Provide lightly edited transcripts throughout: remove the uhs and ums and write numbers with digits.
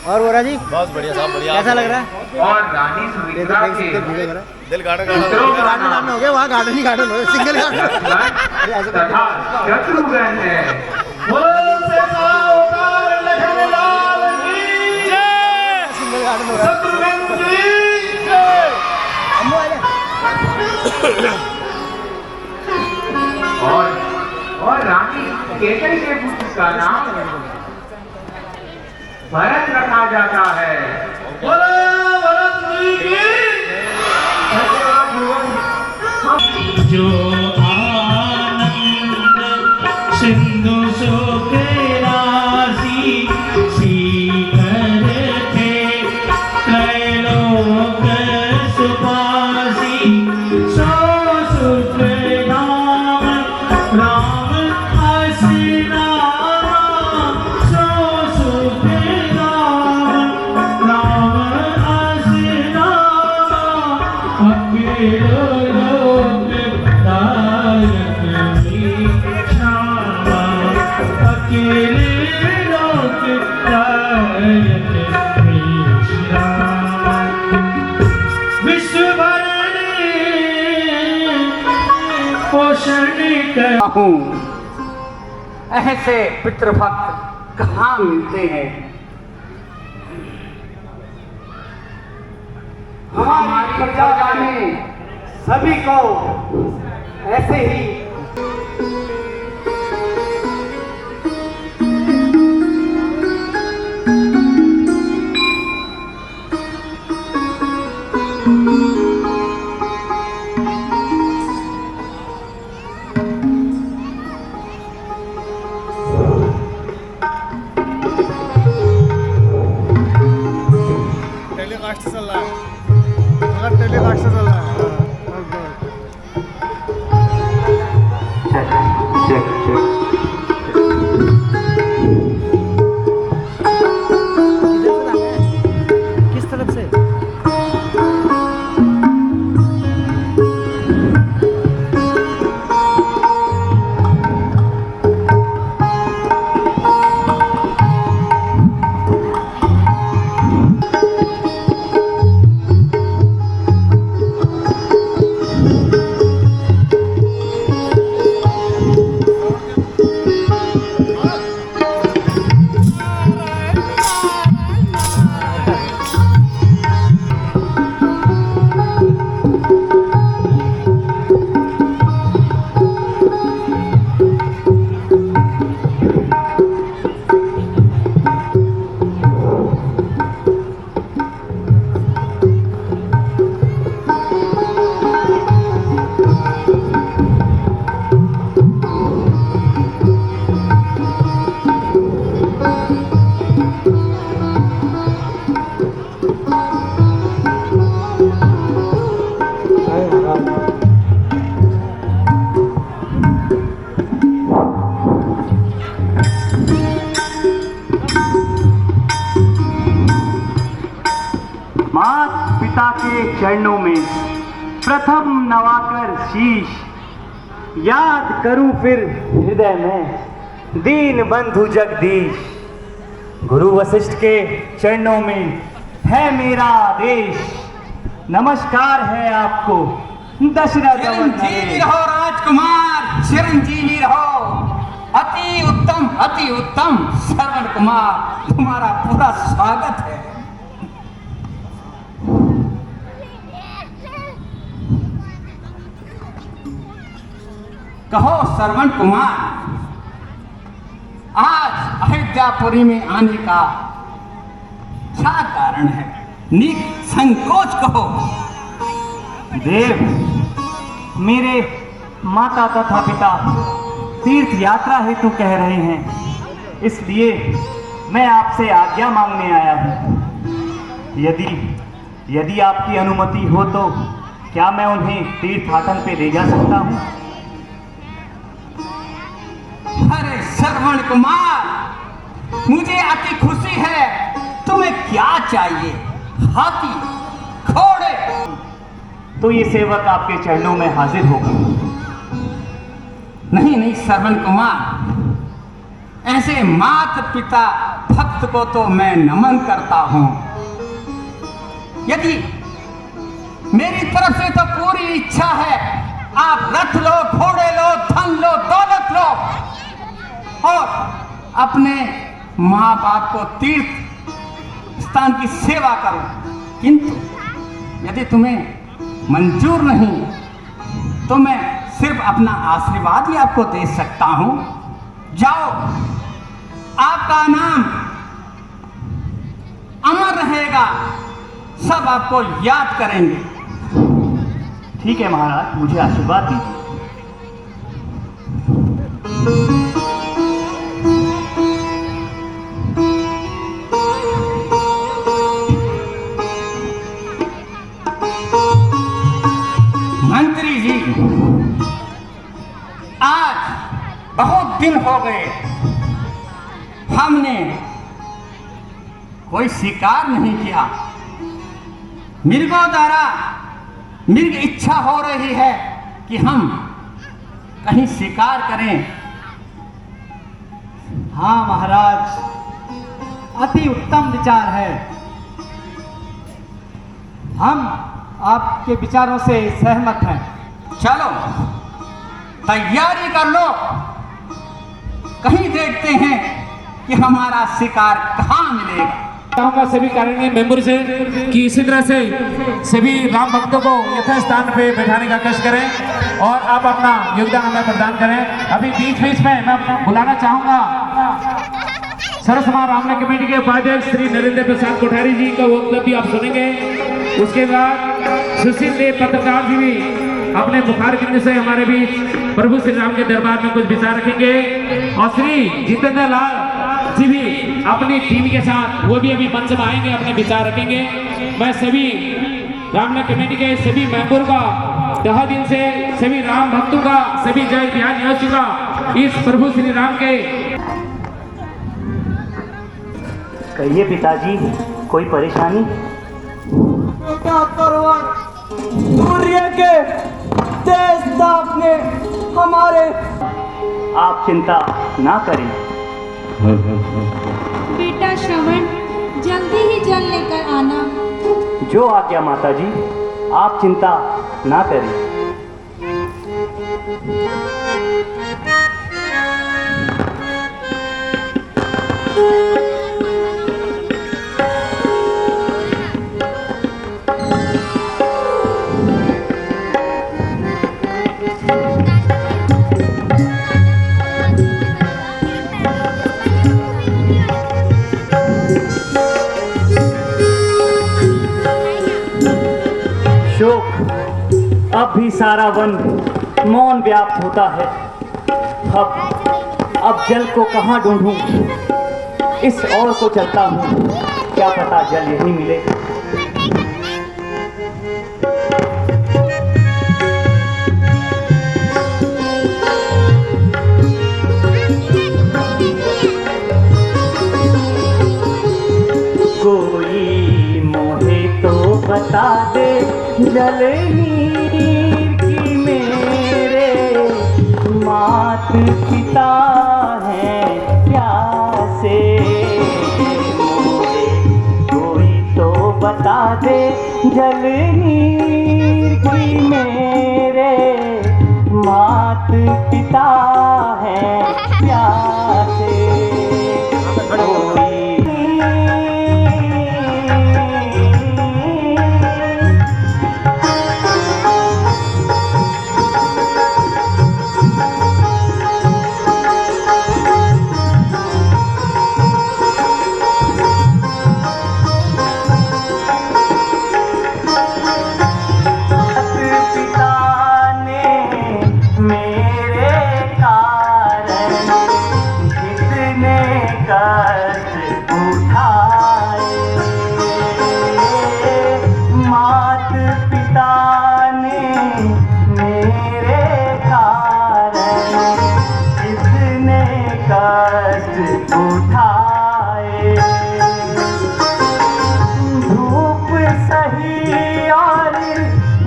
और बोरा जी बहुत बढ़िया साहब, बढ़िया। कैसा लग रहा है? और रानी सुमित्रा के दिल गार्डन गार्डन हो गया, वहाँ गार्डन ही गार्डन हो गया, सिंगल गार्डन तथा शत्रुघ्न है। सिंगल गार्डन हो रहा है। और रानी केकई के पुत्र का नाम भरत रखा जाता है। जो आनंद सिंधु शोके राशि सीकर थे त्रैलोक सुपासी सो सुख नाम राम असनाम सो सुख नाम राम असनाम अकेलो हूँ ऐसे पितृभक्त कहाँ मिलते हैं। हमारी प्रजा में सभी को ऐसे ही टेलीकास्ट चल रहा है, अगर टेलीकास्ट चल रहा है। किस तरफ से? माता पिता के चरणों में प्रथम नवाकर शीश याद करूं फिर हृदय में दीन बंधु जगदीश। गुरु वशिष्ठ के चरणों में है मेरा आदेश। नमस्कार है आपको दशरथ। चिरंजीवी रहो राजकुमार, चिरंजीवी रहो। अति उत्तम श्रवण कुमार, तुम्हारा पूरा स्वागत है। कहो श्रवण कुमार, आज अयोध्यापुरी में आने का क्या कारण है? संकोच कहो। देव, मेरे माता तथा पिता तीर्थ यात्रा हेतु कह रहे हैं, इसलिए मैं आपसे आज्ञा मांगने आया हूँ। यदि आपकी अनुमति हो तो क्या मैं उन्हें तीर्थाटन पे ले जा सकता हूँ? अरे श्रवण कुमार, मुझे अति खुशी है। तुम्हें क्या चाहिए? हाथी, घोड़े? तो ये सेवक आपके चरणों में हाजिर होगा। नहीं श्रवण कुमार, ऐसे माता पिता भक्त को तो मैं नमन करता हूं। यदि मेरी तरफ से तो पूरी इच्छा है, आप रथ लो, घोड़े लो, धन लो, दौलत लो और अपने माँ बाप को तीर्थ स्थान की सेवा करो। किंतु यदि तुम्हें मंजूर नहीं तो मैं सिर्फ अपना आशीर्वाद ही आपको दे सकता हूं। जाओ, आपका नाम अमर रहेगा, सब आपको याद करेंगे। ठीक है महाराज, मुझे आशीर्वाद दीजिए। मंत्री जी, आज बहुत दिन हो गए हमने कोई शिकार नहीं किया। मृगों द्वारा मृग इच्छा हो रही है कि हम कहीं शिकार करें। हाँ महाराज, अति उत्तम विचार है। हम आपके विचारों से सहमत हैं। चलो तैयारी कर लो, कहीं देखते हैं कि हमारा शिकार कहाँ मिलेगा। चाहूंगा सभी कार्यालय मेंबर से कि इसी तरह से सभी राम भक्तों को यथास्थान पे बैठाने का कष्ट करें और आप अपना योगदान हमें प्रदान करें। अभी बीच बीच में मैं बुलाना चाहूंगा सरसमा रामने कमेटी के उपाध्यक्ष श्री नरेंद्र प्रसाद कोठारी जी का वक्तव्य भी आप सुनेंगे। उसके बाद सुशील देव पत्रकार जी भी अपने बुखार गिरने से हमारे बीच प्रभु श्री राम के दरबार में कुछ विचार रखेंगे और श्री जितेंद्र लाल जी भी अपनी टीम के साथ वो भी अभी मंच में आएंगे, अपने विचार रखेंगे। मैं सभी रामनगर कमेटी के सभी मेंबर का तहे दिल से, सभी राम भक्तों का, सभी जय बिहार निवासियों का इस प्रभु श्री राम के। कहिए पिताजी, कोई परेशानी? सूर्य के तेज ताप ने हमारे। आप चिंता ना करें। बेटा श्रवण, जल्दी ही जल लेकर आना। जो आज्ञा माताजी, आप चिंता ना करें। अब भी सारा वन मौन व्याप्त होता है। अब जल को कहाँ ढूंढूं? इस ओर को चलता हूँ, क्या पता जल यहीं मिले। कोई मोहे तो बता दे जल नीर की मेरे मात पिता हैं प्यासे। मोहे कोई तो बता दे जल नीर की मेरे मात पिता हैं प्यासे।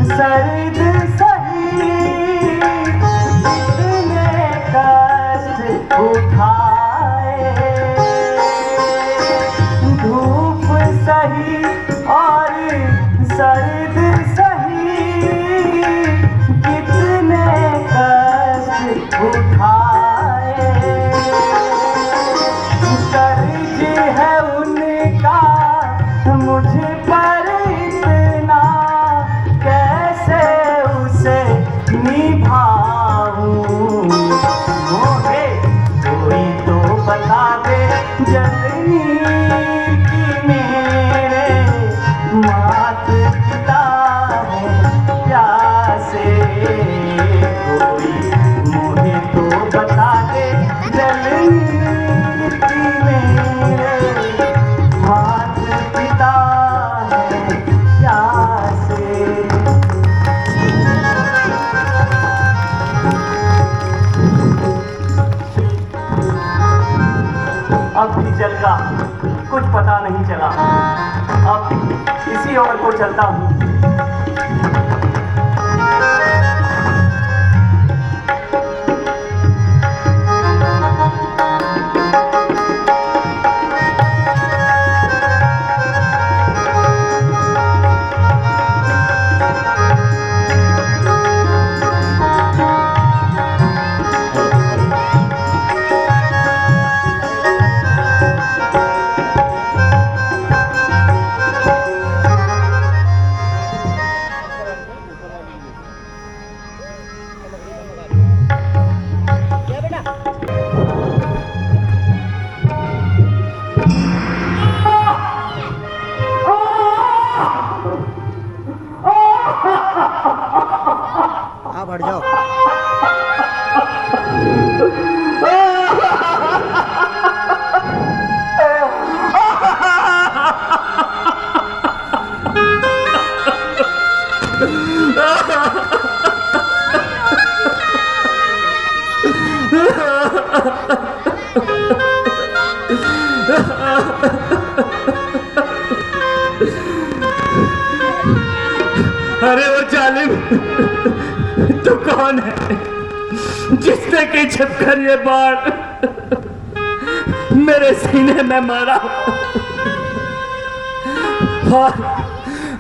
सर्द सही इतने कष्ट उठाए। फर्ज है उनका मुझ पर इतना, कैसे उसे निभाऊं। मोहे कोई तो बता दे जल्दी कि मेरे मात पिता है प्यासे। कोई मुझे तो बता दे जल्दी कि मेरे मात पिता है प्यासे। अब भी जल का कुछ पता नहीं चला, अब इसी ओर को चलता हूँ। आप हट जाओ। अरे वो जालिम, तू कौन है जिसने की छिपकर ये बाण मेरे सीने में मारा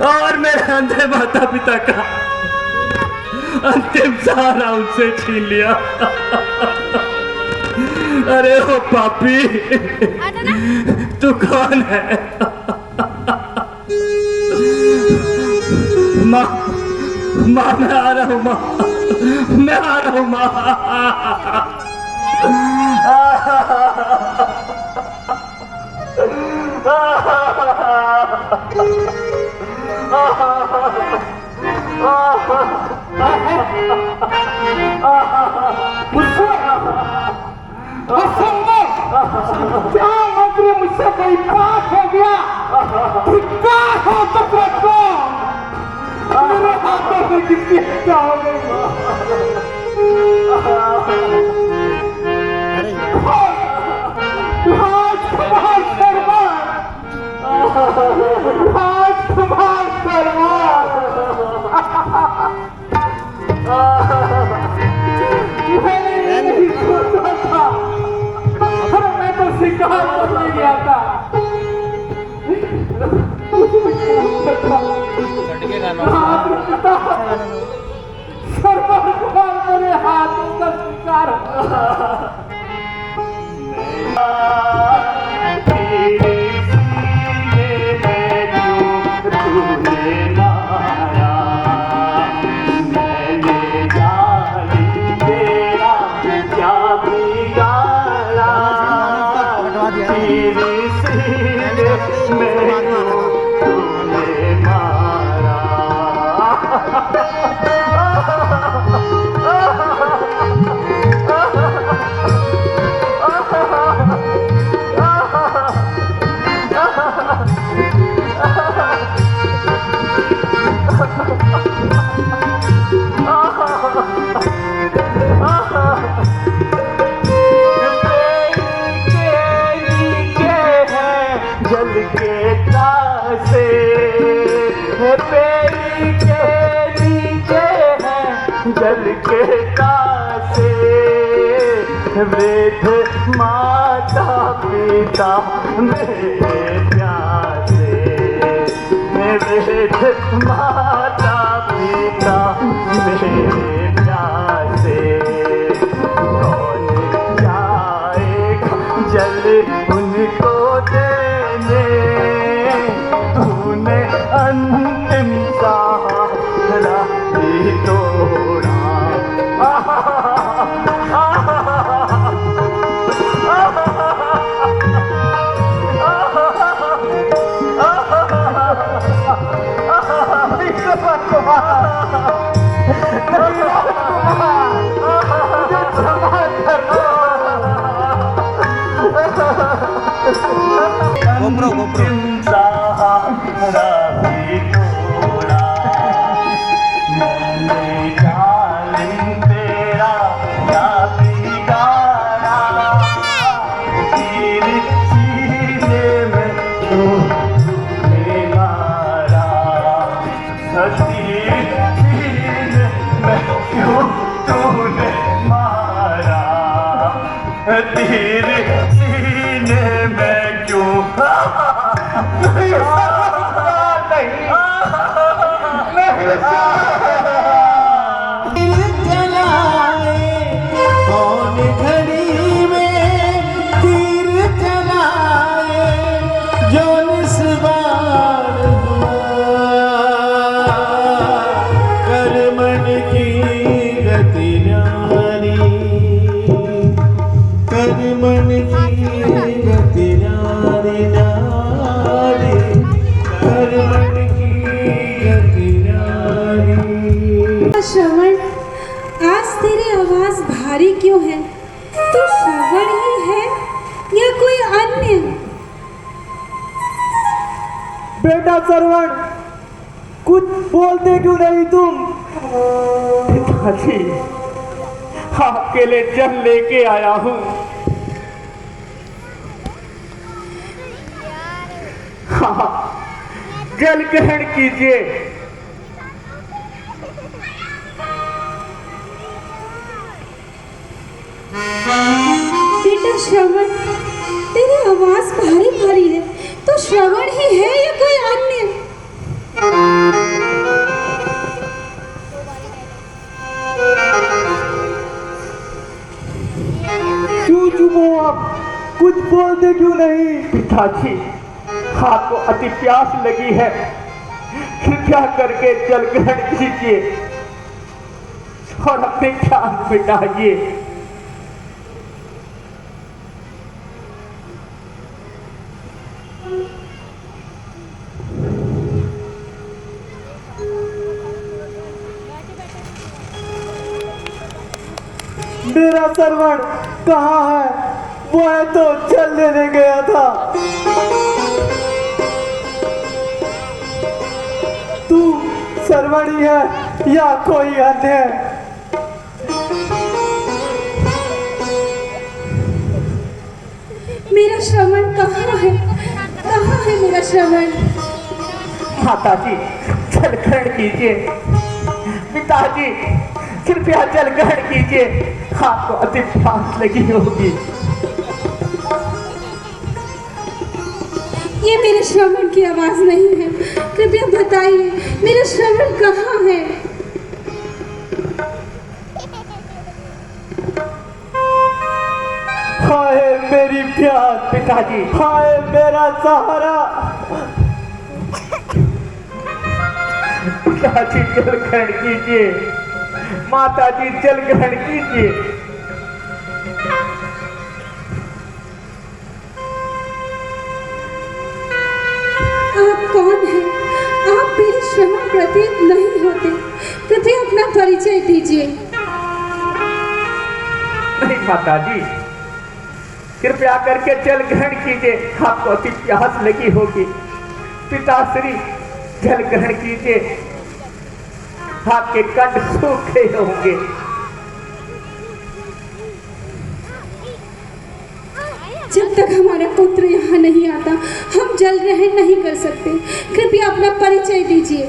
और मेरे अंधे माता पिता का अंतिम सहारा उनसे छीन लिया। अरे वो पापी, तू कौन है? माँ, माँ मैं आ रहा हूँ, माँ मैं आ रहा हूँ, माँ। क्या मंत्री मुझसे कोई बात हो गया? क्या हो तो मेरे हाथों से किसकी हत्या हो गई? राजकुमार शर्मा, राजकुमार शर्मा, मैंने नहीं सोचा था, मैं तो शिकार करने गया था। सर्वकुमार मेरे हाथों का शिकार जल के कासे वृद्ध माता पिता मेरे प्यासे, वृद्ध माता पिता मेरे प्यासे। कौन जाएगा जल उनको गोप्रो गोप्रो सहारा भी तोड़ा मैंने जालिम तेरा क्या बिगाड़ा तीर सीने में तूने मारा तीर सीने में क्यों तूने मारा तीर सीने में क्यों कौन घड़ी में तीर चलाए जो निस्वार हुआ कर मन की गति नारी कर मन की गति नारी नारी कर मन की गति नारी। श्रवण, आज तेरी आवाज भारी क्यों है? तू श्रवण ही है या कोई अन्य? बेटा श्रवण, कुछ बोलते क्यों नहीं तुम? पिताजी, आपके लिए जल लेके आया हूँ। हाँ, जल ग्रहण कीजिए। बेटा श्रवण, तेरी आवाज भारी भारी है। तो श्रवण ही है या कोई अन्य? क्यों चुप हो आप? कुछ बोलते क्यों नहीं? पिताजी, आपको अति प्यास लगी है, कृपया करके जल ग्रहण कीजिए और अपने प्यास मिटाइए। मेरा श्रवण कहाँ है? वह तो जल लेने गया था। तू श्रवण ही है या कोई अन्य? मेरा श्रवण कहाँ है? कहाँ है मेरा श्रवण? माताजी, जल ग्रहण कीजिए। पिताजी, कृपया जल ग्रहण कीजिए, आपको अति प्यास लगी होगी। ये मेरे श्रवण की आवाज नहीं है। कृपया बताइए, मेरा श्रवण कहाँ है? हाय मेरी प्यास, पिताजी, हाय मेरा सहारा। पिताजी जल ग्रहण कीजिए। माताजी जल ग्रहण कीजिए। आप कौन हैं? आप मेरे श्रवण प्रतीत नहीं होते। कृपया अपना परिचय दीजिए। नहीं माताजी, कृपया करके जल ग्रहण कीजिए, आपको अति प्यास लगी होगी। पिताश्री, जल ग्रहण कीजिए, आपके कंठ सूखे होंगे। जब तक हमारा पुत्र यहाँ नहीं आता, हम जल ग्रहण नहीं कर सकते। कृपया अपना परिचय दीजिए।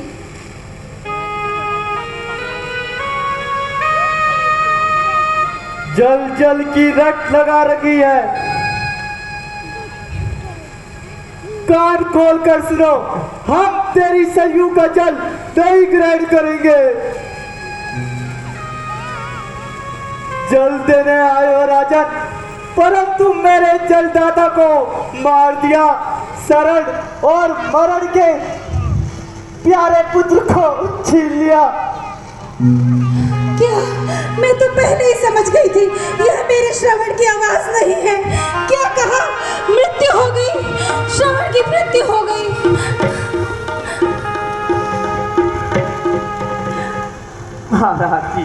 जल जल की रट लगा रखी है। कान खोल कर सुनो, हम तेरी सरयू का जल नहीं ग्रहण करेंगे। जल देने आए हो राजन, परंतु मेरे जलदाता को मार दिया। शरण और मरण के प्यारे पुत्र को छीन लिया। क्या? मैं तो पहले ही समझ गई थी, यह मेरे श्रवण की आवाज नहीं है। क्या कहा? मृत्यु हो गई, श्रवण की मृत्यु हो गई। महाराज जी,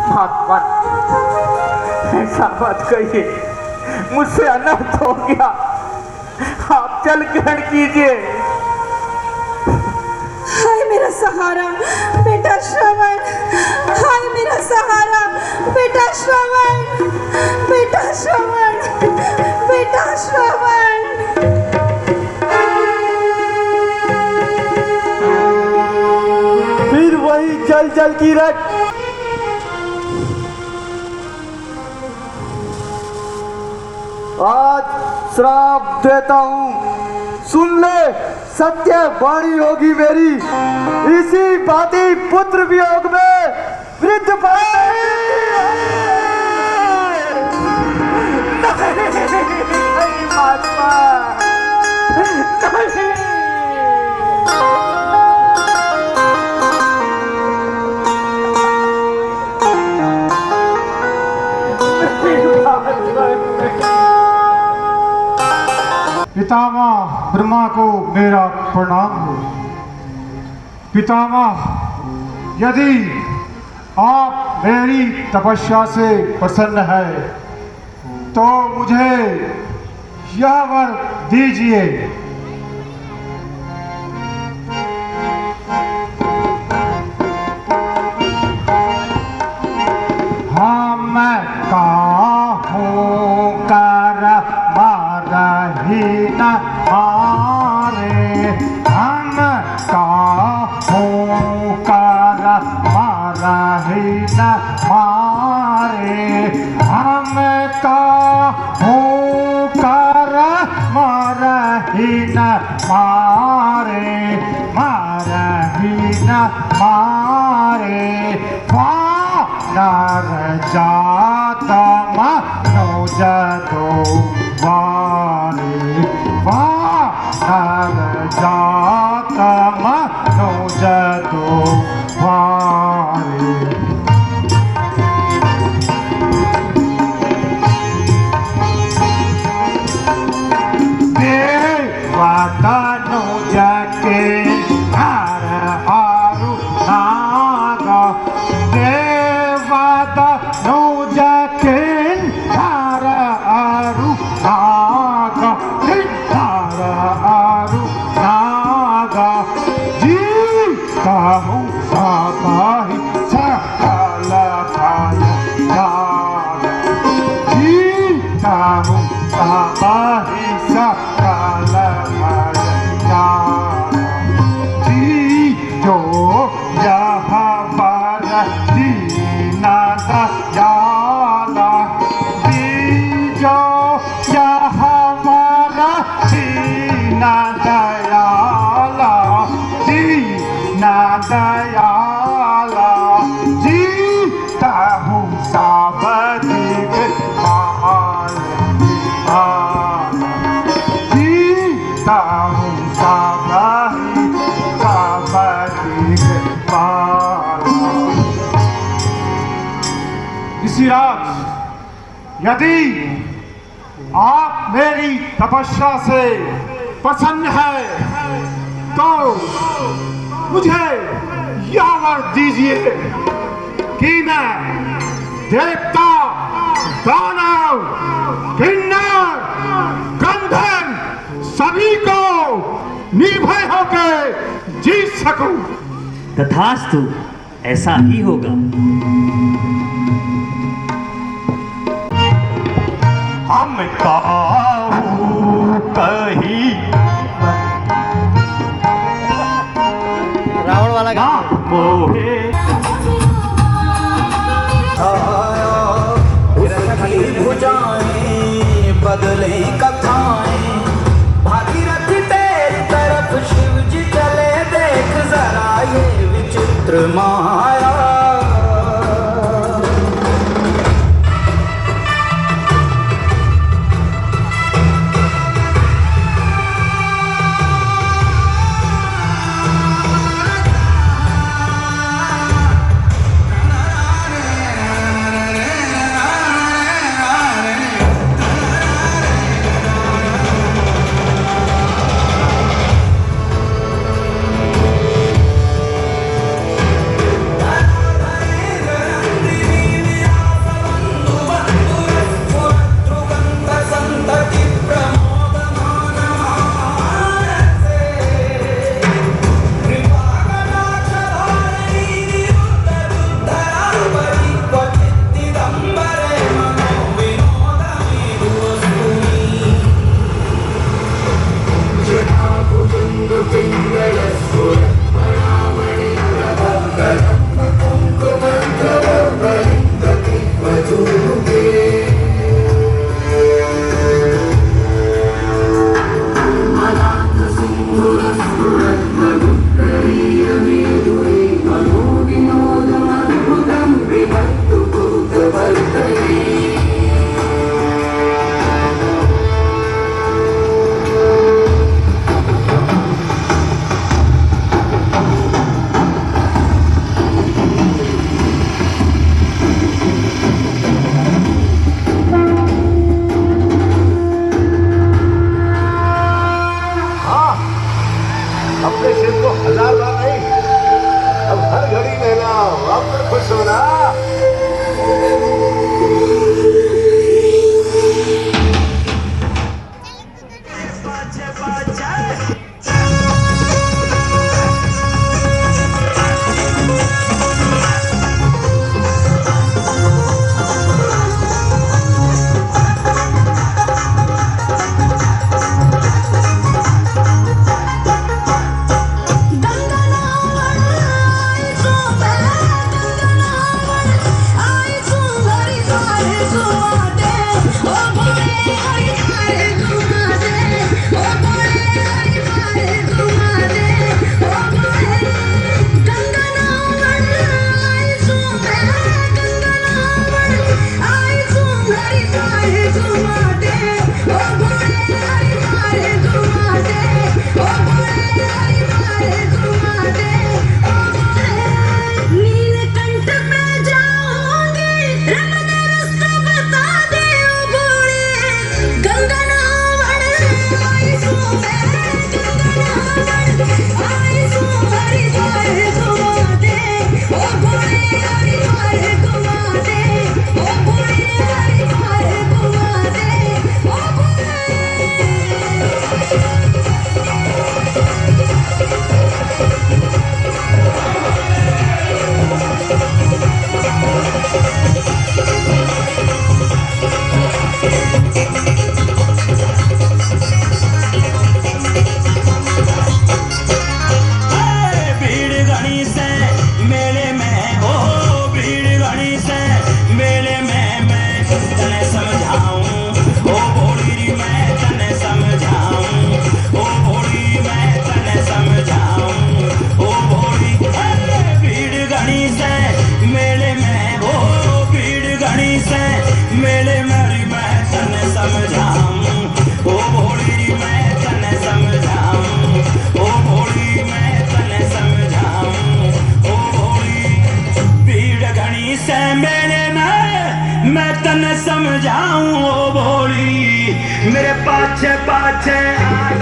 भगवान, ऐसा मत कहिए, मुझसे अनर्थ हो गया। जल ग्रहण कीजिए। हाय मेरा सहारा बेटा श्रवण, हाय मेरा सहारा बेटा श्रवण, बेटा श्रवण, बेटा श्रवण। फिर वही जल जल की रट। आज श्राप देता हूँ, सुन ले, सत्य वाणी होगी मेरी। इसी बाती पुत्र वियोग में वृद्ध नहीं महात्मा, नहीं। पितामह ब्रह्मा को मेरा प्रणाम हो। पितामह, यदि आप मेरी तपस्या से प्रसन्न है तो मुझे यह वर दीजिए। हाँ, मैं काहूँ कर मारही न मारे, हम काहूँ कर मारही न मारे, हम काहूँ कर मारही न मारे, मारही न मारे। नर जात मनोज दो वारे, नर जात मनोज दो वारे। देवतनुज के हर हारु नागा, देवतनुज के हर हारु नागा, हर हारु नागा। जी कहूँ सबाही सकल खाय जागा, जी कहूँ सबाही सकल खाय जागा। जी जो यह वर दीना दयाला, जी जो यह वर दीना दयाला, दीना दयाला। जी कहूँ सब दिग पाल, जी कहूँ सब दिग पाल। ऋषिराज, यदि आप मेरी तपस्या से प्रसन्न है तो मुझे यह वर दीजिए कि मैं देवता, दानव, किन्नर, गंधर्व सभी को निर्भय होकर जीत सकूं। तथास्तु, ऐसा ही होगा। हम काहू कही रावण वाला ना मोहे, भुजाएं बदले कथाएं, भागीरथ तेरी तरफ शिव जी चले, देख जरा ये विचित्र माया। मैं तने समझाऊं ओ भोली मेरे पाछे पाछे आ